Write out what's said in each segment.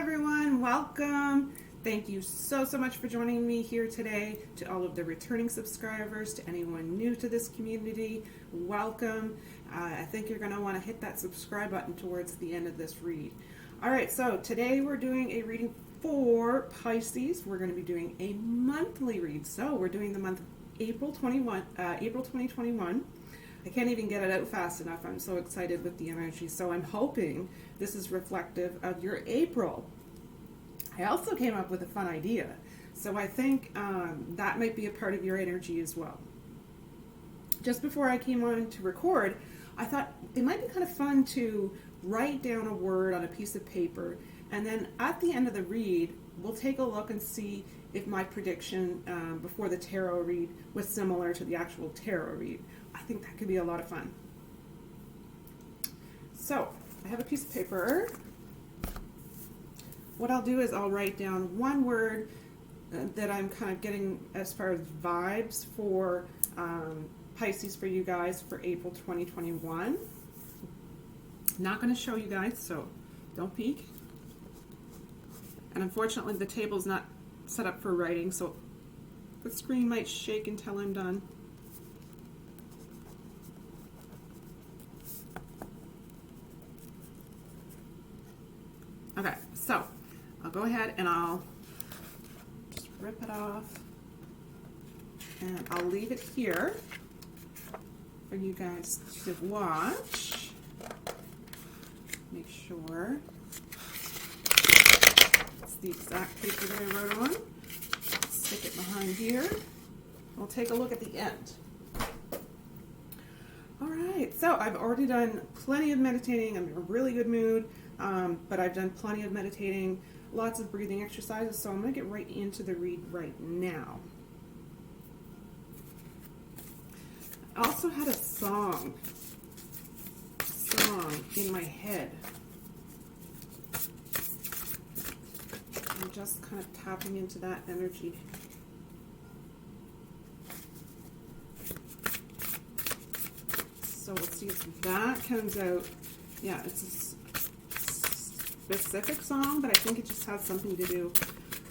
everyone, welcome. Thank you so much for joining me here today. To all of the returning subscribers, to anyone new to this community, welcome. I think you're going to want to hit that subscribe button towards the end of this read. Alright, so today we're doing a reading for Pisces. We're going to be doing a monthly read. So we're doing the month of April 2021. I can't even get it out fast enough. I'm so excited with the energy. So I'm hoping this is reflective of your April. I also came up with a fun idea. So I think that might be a part of your energy as well. Just before I came on to record, I thought it might be kind of fun to write down a word on a piece of paper, and then at the end of the read, we'll take a look and see if my prediction before the tarot read was similar to the actual tarot read. I think that could be a lot of fun. So, I have a piece of paper. What I'll do is I'll write down one word that I'm kind of getting as far as vibes for Pisces for you guys for April 2021. Not going to show you guys, so don't peek. And unfortunately, the table's not set up for writing, so the screen might shake until I'm done. Okay, so I'll go ahead and I'll just rip it off, and I'll leave it here for you guys to watch. Make sure it's the exact paper that I wrote on. Stick it behind here. We'll take a look at the end. Alright, so I've already done plenty of meditating. I'm in a really good mood, but I've done plenty of meditating, lots of breathing exercises, so I'm going to get right into the read right now. I also had a song in my head. I'm just kind of tapping into that energy. So we'll see if that comes out. Yeah, it's a specific song, but I think it just has something to do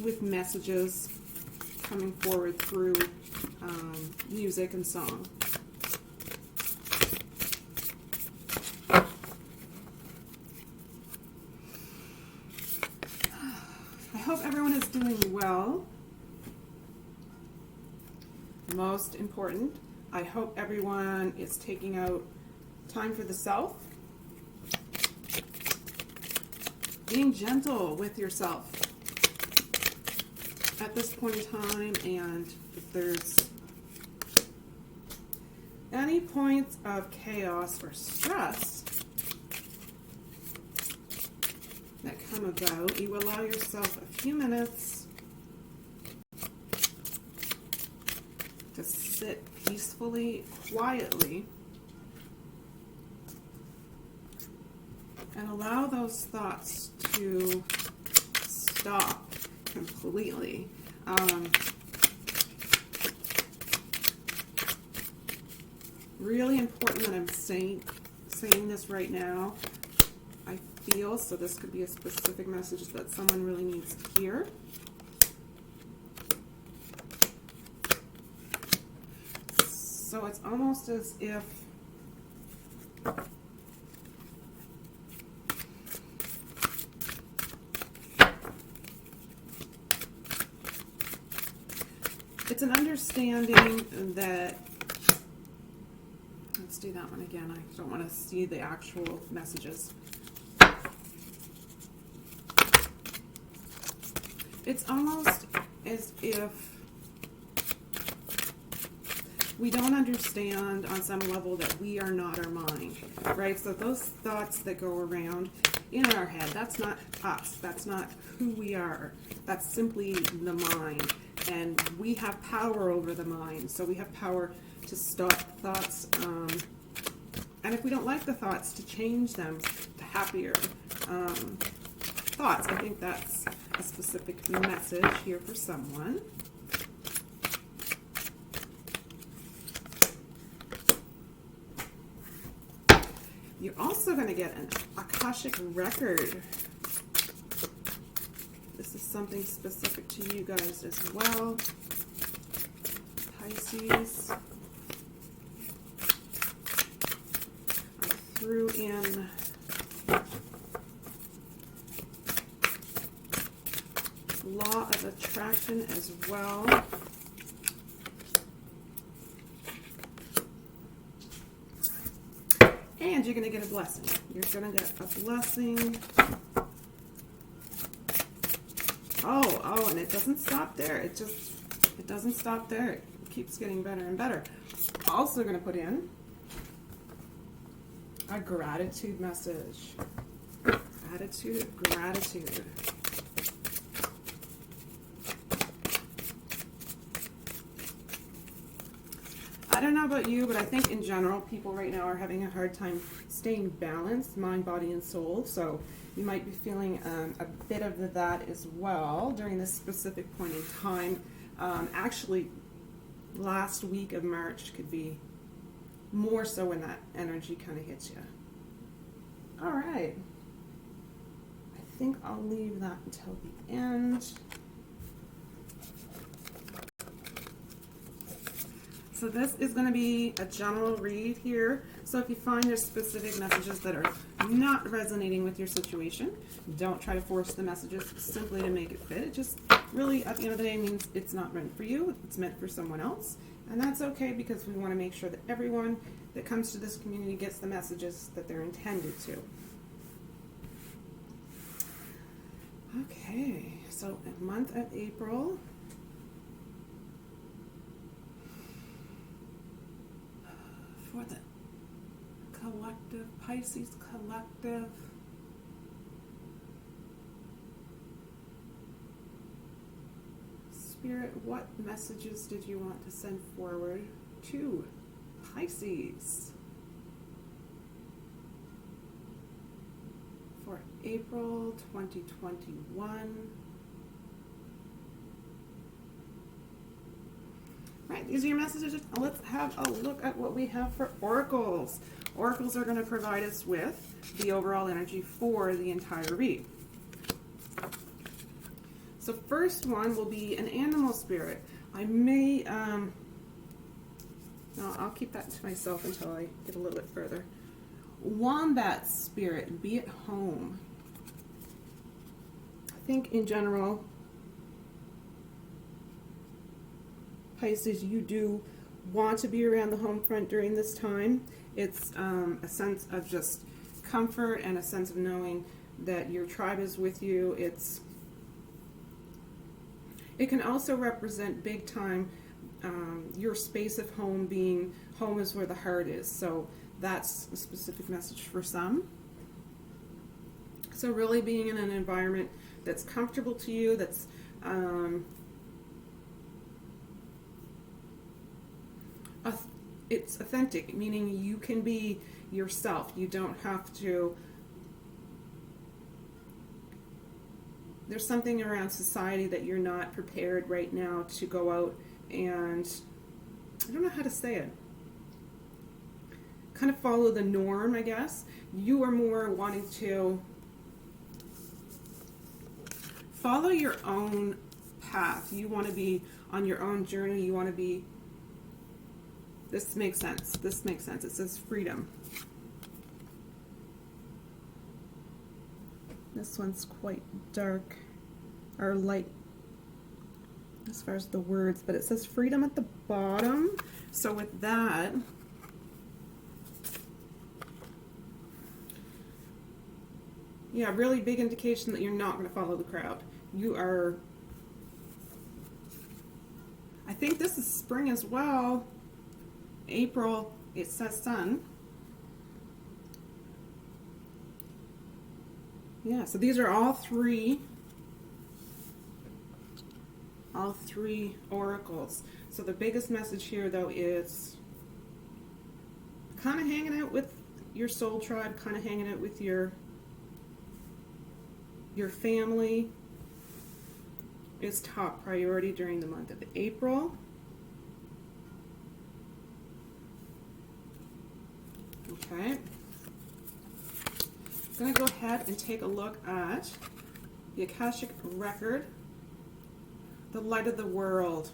with messages coming forward through music and song. I hope everyone is doing well. Most important, I hope everyone is taking out time for the self. Being gentle with yourself at this point in time, and if there's any points of chaos or stress that come about, you allow yourself a few minutes to sit peacefully, quietly, and allow those thoughts to stop completely. Really important that I'm saying this right now. I feel, so this could be a specific message that someone really needs to hear. So it's almost as if it's an understanding that, let's do that one again. I don't want to see the actual messages. It's almost as if we don't understand on some level that we are not our mind, right? So those thoughts that go around in our head, that's not us. That's not who we are. That's simply the mind. And we have power over the mind. So we have power to stop thoughts. And if we don't like the thoughts, to change them to happier thoughts. I think that's a specific message here for someone. You're also going to get an Akashic Record This is something specific to you guys as well. Pisces. I threw in law of attraction as well. And you're going to get a blessing. You're going to get a blessing. Oh, and it doesn't stop there. It doesn't stop there. It keeps getting better and better. Also going to put in a gratitude message. Gratitude. I don't know about you, but I think in general, people right now are having a hard time staying balanced, mind, body, and soul. So you might be feeling a bit of that as well during this specific point in time. Actually, last week of March could be more so when that energy kind of hits you. All right. I think I'll leave that until the end. So this is going to be a general read here. So if you find there's specific messages that are not resonating with your situation, don't try to force the messages simply to make it fit. It just really, at the end of the day, means it's not meant for you. It's meant for someone else. And that's okay, because we want to make sure that everyone that comes to this community gets the messages that they're intended to. Okay, so a month of April. For the collective, Pisces collective. Spirit, what messages did you want to send forward to Pisces for April 2021? Right, these are your messages. Let's have a look at what we have for oracles. Oracles are going to provide us with the overall energy for the entire read. So first one will be an animal spirit. I may, no, I'll keep that to myself until I get a little bit further. Wombat spirit, be at home. I think in general, Pisces, you do want to be around the home front during this time. It's a sense of just comfort and a sense of knowing that your tribe is with you. It can also represent big time your space of home, being home is where the heart is. So that's a specific message for some. So really being in an environment that's comfortable to you, that's it's authentic, meaning you can be yourself. You don't have to. There's something around society that you're not prepared right now to go out and, I don't know how to say it, kind of follow the norm, I guess. You are more wanting to follow your own path. You want to be on your own journey. You want to be, this makes sense. This makes sense. It says freedom. This one's quite dark or light as far as the words, but it says freedom at the bottom. So with that, yeah, really big indication that you're not going to follow the crowd. You are, I think this is spring as well. April, it says sun. Yeah, so these are all three oracles. So the biggest message here, though, is kind of hanging out with your soul tribe, kind of hanging out with your family is top priority during the month of April. Okay. I'm going to go ahead and take a look at the Akashic Record, the light of the world.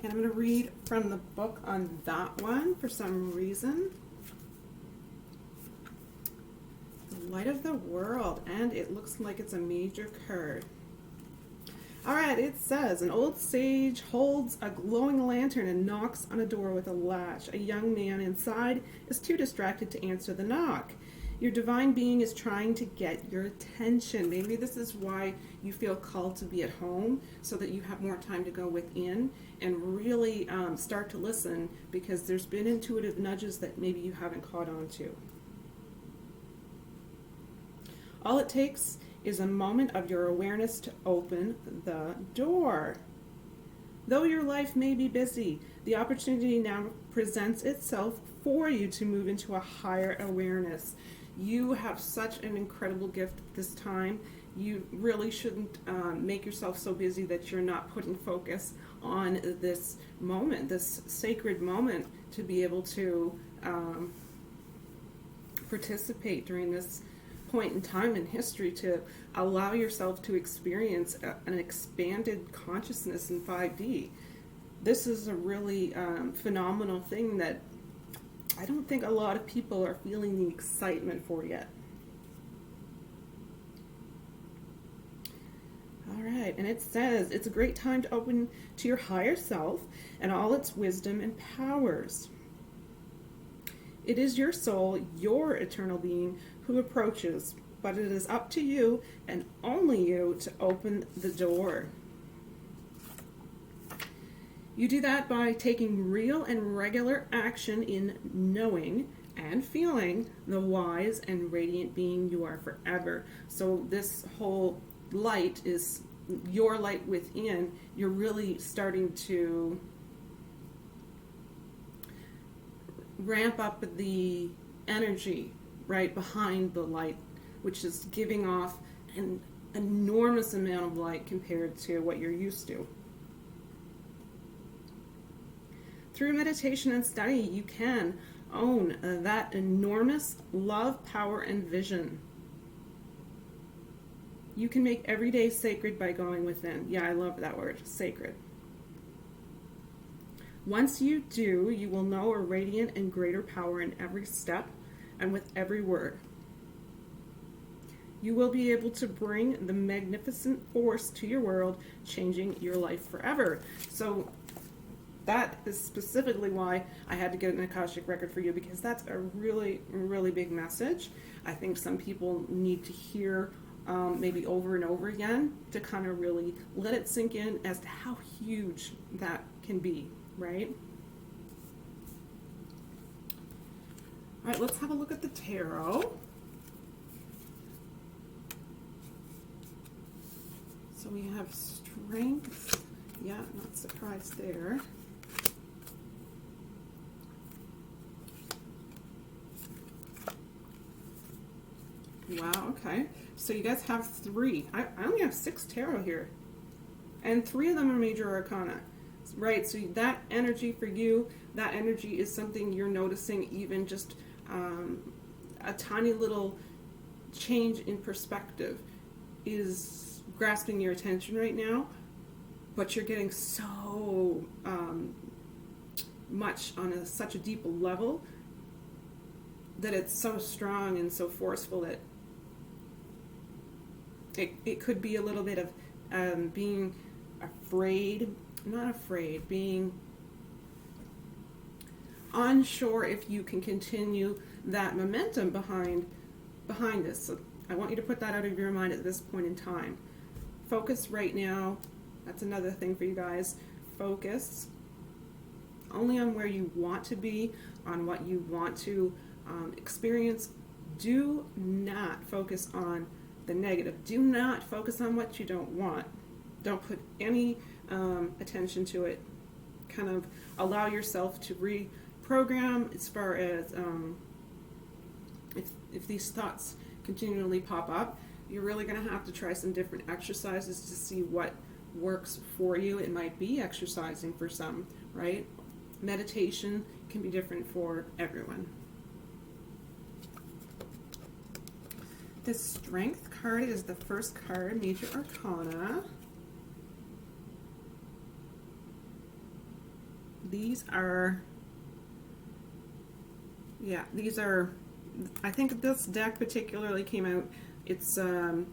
And I'm going to read from the book on that one for some reason. The light of the world, and it looks like it's a major card. Alright, it says, an old sage holds a glowing lantern and knocks on a door with a latch. A young man inside is too distracted to answer the knock. Your divine being is trying to get your attention. Maybe this is why you feel called to be at home, so that you have more time to go within and really start to listen, because there's been intuitive nudges that maybe you haven't caught on to. All it takes is a moment of your awareness to open the door. Though your life may be busy, the opportunity now presents itself for you to move into a higher awareness. You have such an incredible gift this time. You really shouldn't make yourself so busy that you're not putting focus on this moment, this sacred moment, to be able to participate during this point in time in history, to allow yourself to experience an expanded consciousness in 5D. This is a really phenomenal thing that I don't think a lot of people are feeling the excitement for yet. All right, and it says, it's a great time to open to your higher self and all its wisdom and powers. It is your soul, your eternal being, who approaches, but it is up to you and only you to open the door. You do that by taking real and regular action in knowing and feeling the wise and radiant being you are forever. So this whole light is your light within. You're really starting to ramp up the energy right behind the light, which is giving off an enormous amount of light compared to what you're used to. Through meditation and study, you can own that enormous love, power, and vision. You can make every day sacred by going within. Yeah, I love that word, sacred. Once you do, you will know a radiant and greater power in every step and with every word. You will be able to bring the magnificent force to your world, changing your life forever. So that is specifically why I had to get an Akashic Record for you, because that's a really, really big message. I think some people need to hear maybe over and over again to kind of really let it sink in as to how huge that can be, right? All right, let's have a look at the tarot. So we have strength. Yeah, not surprised there. Wow, okay. So you guys have 3. I only have 6 tarot here. And 3 of them are major arcana. Right, so that energy for you, that energy is something you're noticing, even just a tiny little change in perspective is grasping your attention right now, but you're getting so much on such a deep level that it's so strong and so forceful that it could be a little bit of being afraid, not afraid, being unsure if you can continue that momentum behind this. So I want you to put that out of your mind at this point in time. Focus right now. That's another thing for you guys. Focus only on where you want to be, on what you want to experience. Do not focus on the negative. Do not focus on what you don't want. Don't put any attention to it. Kind of allow yourself to reprogram as far as if these thoughts continually pop up, you're really going to have to try some different exercises to see what works for you. It might be exercising for some, right? Meditation can be different for everyone. The Strength card is the first card, Major Arcana. These are, I think this deck particularly came out, it's the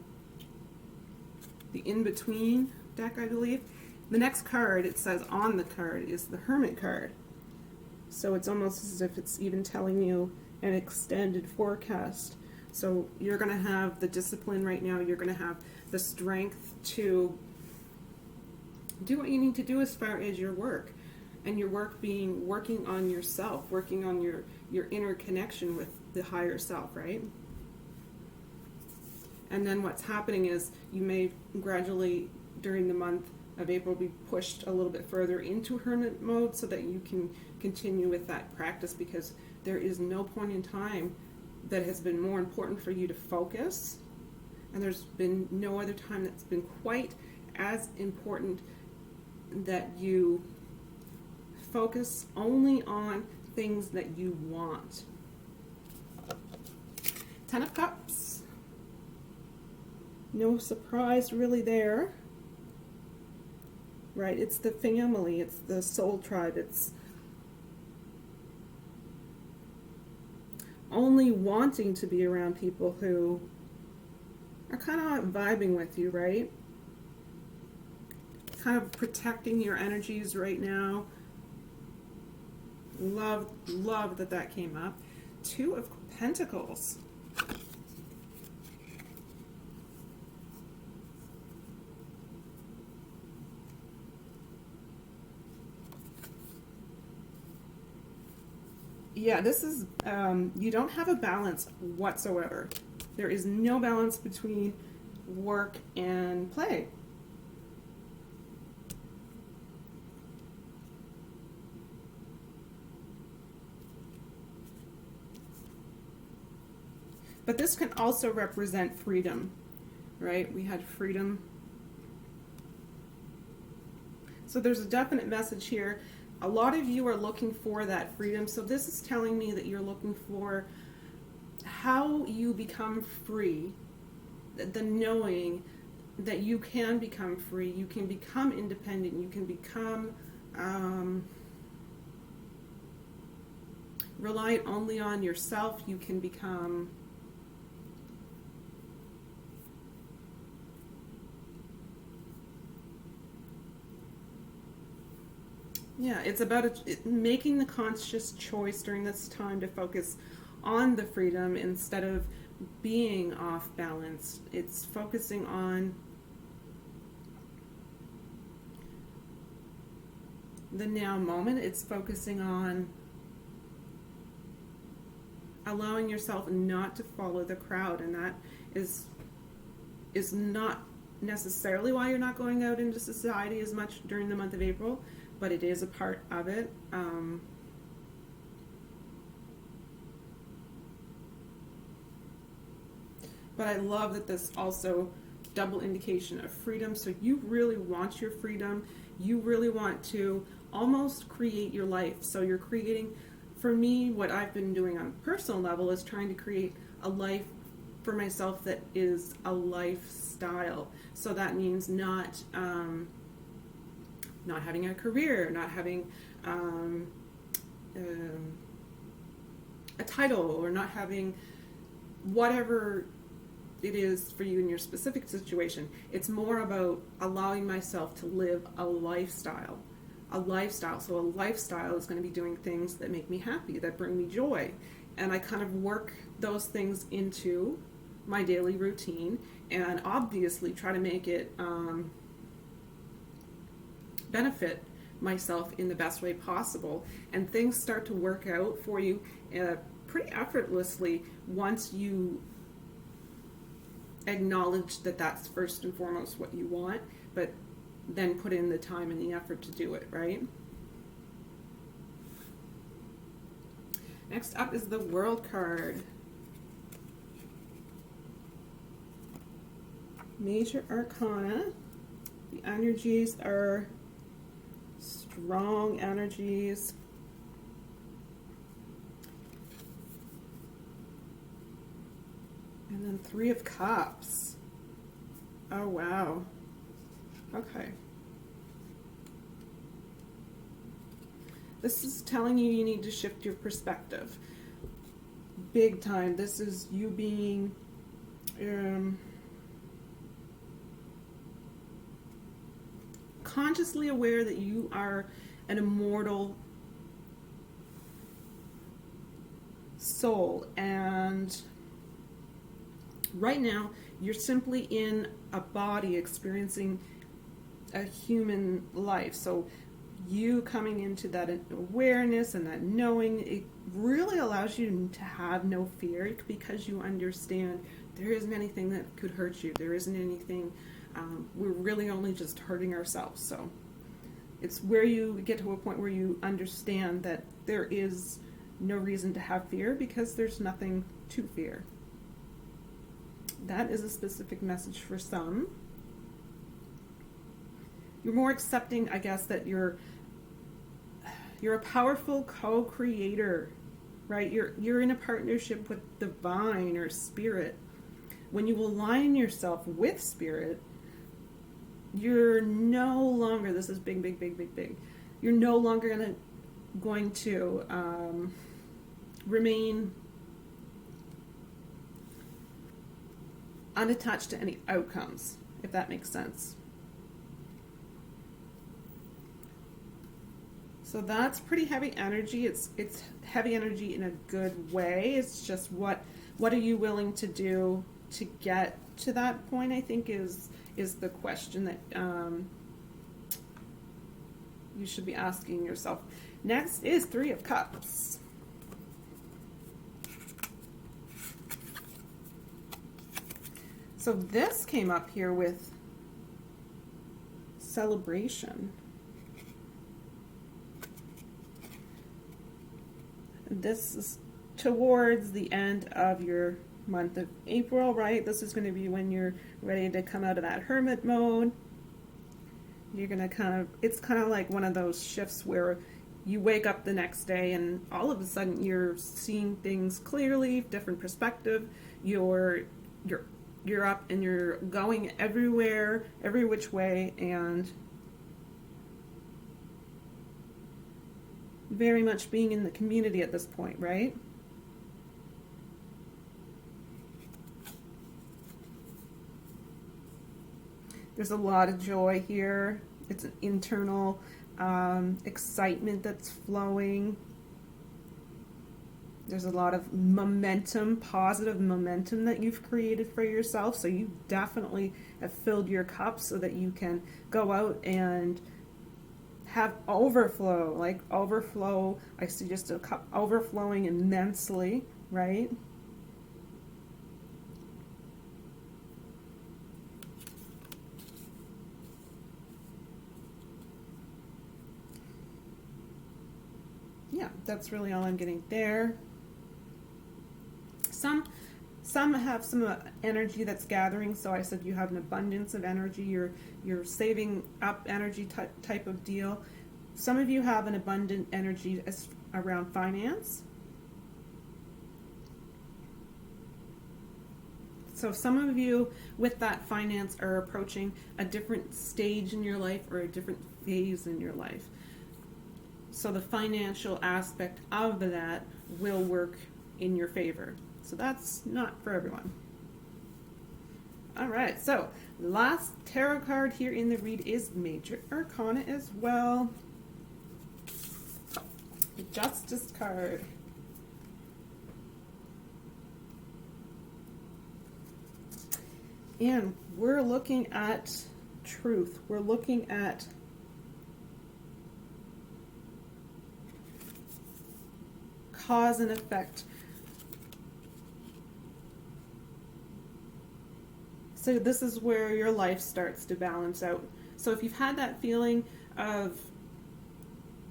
In-Between deck, I believe. The next card, it says on the card, is the Hermit card. So it's almost as if it's even telling you an extended forecast. So you're going to have the discipline right now, you're going to have the strength to do what you need to do as far as your work. And your work being working on yourself, working on your inner connection with the higher self, right? And then what's happening is you may gradually, during the month of April, be pushed a little bit further into hermit mode so that you can continue with that practice, because there is no point in time that has been more important for you to focus, and there's been no other time that's been quite as important that you focus only on things that you want. Ten of Cups. No surprise really there. Right, it's the family, it's the soul tribe, it's only wanting to be around people who are kind of vibing with you, right? Kind of protecting your energies right now. Love that came up. Two of Pentacles. Yeah, this is, you don't have a balance whatsoever. There is no balance between work and play. But this can also represent freedom, right? We had freedom. So there's a definite message here. A lot of you are looking for that freedom. So this is telling me that you're looking for how you become free, the knowing that you can become free, you can become independent, you can become reliant only on yourself, you can become it's about making the conscious choice during this time to focus on the freedom instead of being off balance. It's focusing on the now moment. It's focusing on allowing yourself not to follow the crowd, and that is not necessarily why you're not going out into society as much during the month of April, but it is a part of it. But I love that this also double indication of freedom. So you really want your freedom. You really want to almost create your life. So you're creating, for me, what I've been doing on a personal level is trying to create a life for myself that is a lifestyle. So that means not having a career, not having a title, or not having whatever it is for you in your specific situation. It's more about allowing myself to live a lifestyle. A lifestyle. So a lifestyle is going to be doing things that make me happy, that bring me joy. And I kind of work those things into my daily routine, and obviously try to make it benefit myself in the best way possible. And things start to work out for you pretty effortlessly once you acknowledge that that's first and foremost what you want, but then put in the time and the effort to do it, right? Next up is the World card. Major Arcana. The energies are strong energies. And then Three of Cups. Oh, wow. Okay. This is telling you need to shift your perspective. Big time. This is you being consciously aware that you are an immortal soul, and right now you're simply in a body experiencing a human life. So you coming into that awareness and that knowing, it really allows you to have no fear, because you understand there isn't anything that could hurt you. There isn't anything. We're really only just hurting ourselves. So it's where you get to a point where you understand that there is no reason to have fear, because there's nothing to fear. That is a specific message for some. You're more accepting, I guess, that you're a powerful co-creator, right? You're in a partnership with divine or spirit. When you align yourself with spirit, you're no longer, this is big, big, big, big, big. You're no longer going to remain unattached to any outcomes, if that makes sense. So that's pretty heavy energy. It's heavy energy in a good way. It's just what are you willing to do to get to that point, I think is the question that you should be asking yourself. Next is Three of Cups. So this came up here with celebration. This is towards the end of your month of April, right? This is going to be when you're ready to come out of that hermit mode. You're going to it's kind of like one of those shifts where you wake up the next day and all of a sudden you're seeing things clearly, different perspective. You're up and you're going everywhere, every which way, and very much being in the community at this point, right? There's a lot of joy here. It's an internal excitement that's flowing. There's a lot of momentum, positive momentum that you've created for yourself. So you definitely have filled your cup so that you can go out and have overflow, like overflow. I see just a cup overflowing immensely, right? Yeah, that's really all I'm getting there. Some have some energy that's gathering, so I said you have an abundance of energy. You're saving up energy type of deal. Some of you have an abundant energy around finance. So some of you with that finance are approaching a different stage in your life or a different phase in your life. So the financial aspect of that will work in your favor. So that's not for everyone. All right, so last tarot card here in the read is Major Arcana as well. The Justice card. And we're looking at truth. We're looking at cause and effect. So this is where your life starts to balance out. So if you've had that feeling of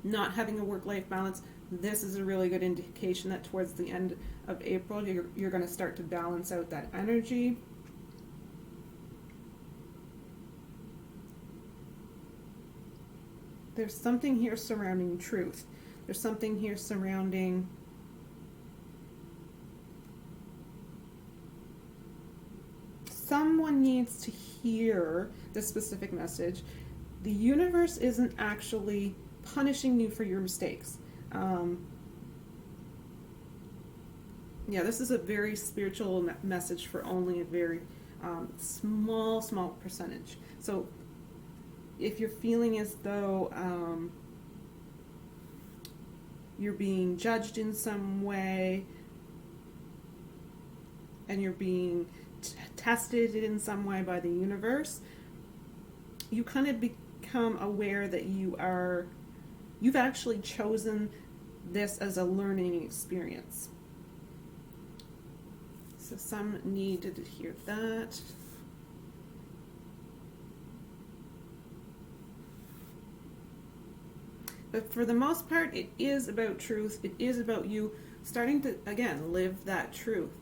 not having a work-life balance, this is a really good indication that towards the end of April, you're going to start to balance out that energy. There's something here surrounding truth. There's something here surrounding someone needs to hear this specific message. The universe isn't actually punishing you for your mistakes. Yeah, this is a very spiritual message for only a very small percentage. So if you're feeling as though you're being judged in some way, and you're being tested in some way by the universe, you kind of become aware that you've actually chosen this as a learning experience. So some needed to hear that. But for the most part, it is about truth. It is about you starting to, again, live that truth,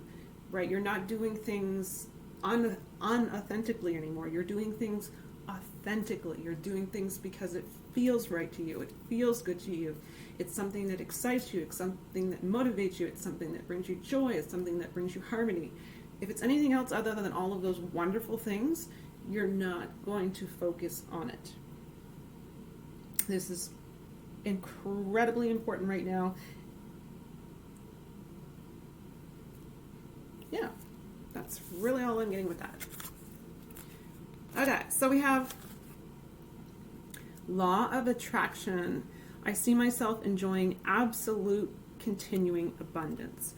right? You're not doing things unauthentically anymore. You're doing things authentically. You're doing things because it feels right to you. It feels good to you. It's something that excites you. It's something that motivates you. It's something that brings you joy. It's something that brings you harmony. If it's anything else other than all of those wonderful things, you're not going to focus on it. This is incredibly important right now. Yeah, that's really all I'm getting with that. Okay, so we have Law of Attraction. I see myself enjoying absolute continuing abundance.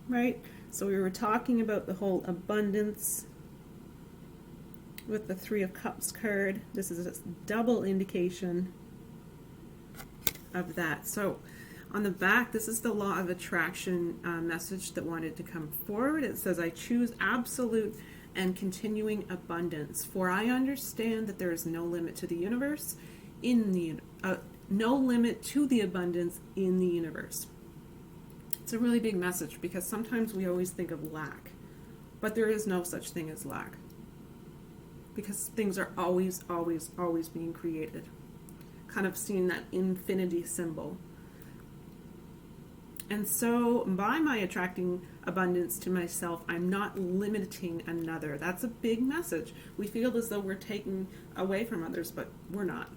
Right? So we were talking about the whole abundance with the Three of Cups card. This is a double indication of that. So on the back, this is the Law of Attraction message that wanted to come forward. It says, I choose absolute and continuing abundance, for I understand that there is no limit to the universe no limit to the abundance in the universe. It's a really big message because sometimes we always think of lack, but there is no such thing as lack because things are always being created. Kind of seeing that infinity symbol. And so by my attracting abundance to myself, I'm not limiting another. That's a big message. We feel as though we're taking away from others, but we're not.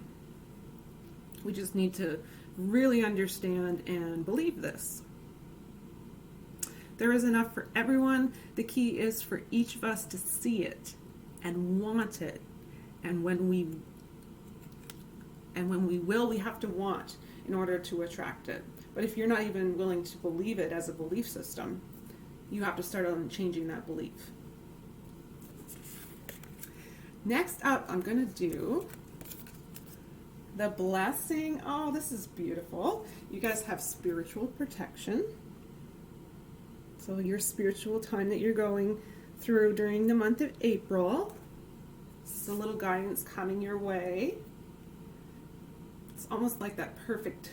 We just need to really understand and believe this. There is enough for everyone. The key is for each of us to see it and want it. And when we will, we have to want in order to attract it. But if you're not even willing to believe it as a belief system, you have to start on changing that belief. Next up, I'm going to do the blessing. Oh, this is beautiful. You guys have spiritual protection. So your spiritual time that you're going through during the month of April. This is a little guidance coming your way. It's almost like that perfect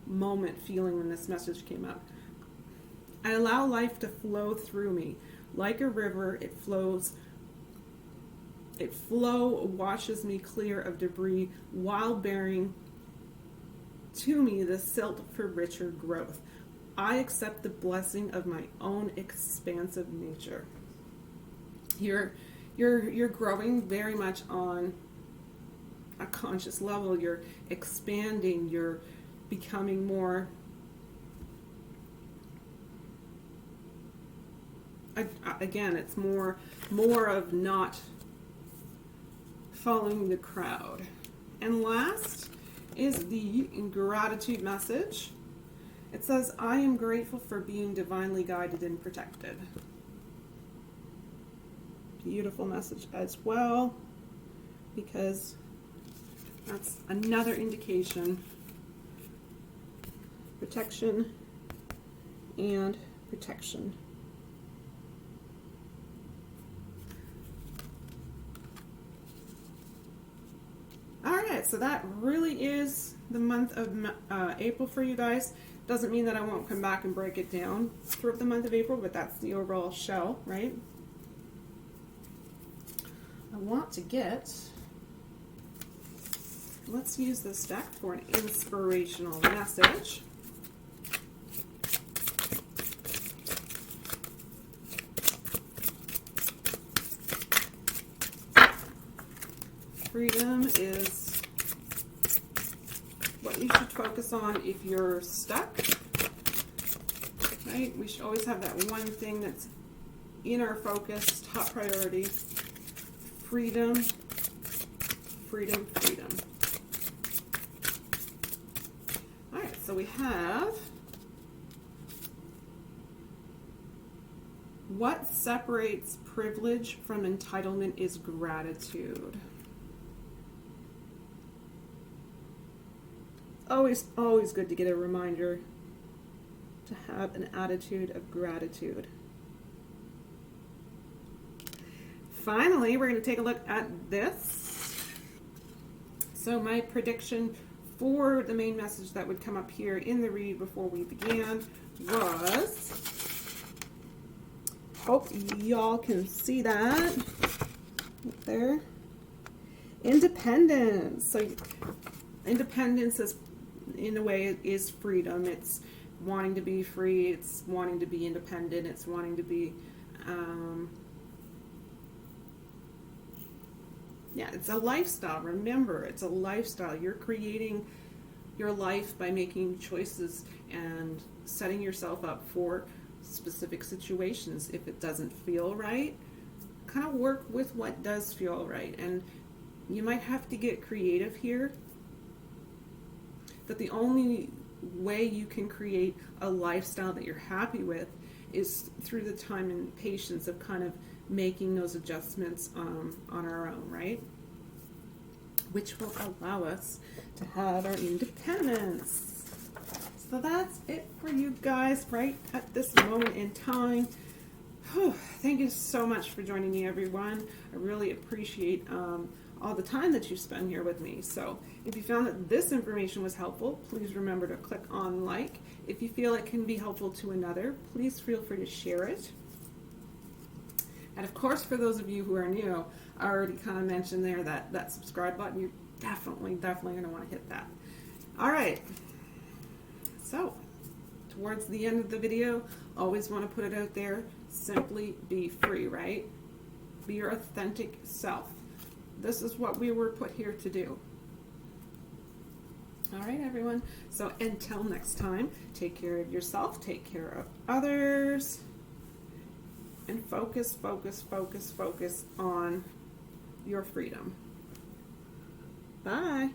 moment feeling when this message came up. I allow life to flow through me. Like a river, it flows. It washes me clear of debris while bearing to me the silt for richer growth. I accept the blessing of my own expansive nature. You're growing very much on a conscious level. You're expanding. You're becoming more. Again, it's more of not following the crowd. And last is the gratitude message. It says, I am grateful for being divinely guided and protected. Beautiful message as well, because that's another indication. Protection and protection. Alright, so that really is the month of April for you guys. Doesn't mean that I won't come back and break it down for the month of April, but that's the overall show, right? I want to get, let's use this deck for an inspirational message. freedom is what you should focus on if you're stuck, right? We should always have that one thing that's in our focus, top priority. Freedom, freedom, freedom. All right, so we have, what separates privilege from entitlement is gratitude. Always good to get a reminder to have an attitude of gratitude. Finally, we're going to take a look at this. So my prediction for the main message that would come up here in the read before we began was, hope y'all can see that right there, independence. So independence is, in a way, is freedom. It's wanting to be free. It's wanting to be independent. It's wanting to be, yeah, it's a lifestyle. Remember, it's a lifestyle. You're creating your life by making choices and setting yourself up for specific situations. If it doesn't feel right, kind of work with what does feel right. And you might have to get creative here. But the only way you can create a lifestyle that you're happy with is through the time and patience of kind of making those adjustments on our own, right? Which will allow us to have our independence. So that's it for you guys right at this moment in time. Whew, thank you so much for joining me, everyone. I really appreciate all the time that you spend here with me. So if you found that this information was helpful, please remember to click on like. If you feel it can be helpful to another, please feel free to share it. And of course, for those of you who are new, I already kind of mentioned there that subscribe button. You're definitely going to want to hit that. All right. So towards the end of the video, always want to put it out there, simply be free, right? Be your authentic self. This is what we were put here to do. All right, everyone. So until next time, take care of yourself, take care of others, and focus, focus, focus, focus on your freedom. Bye.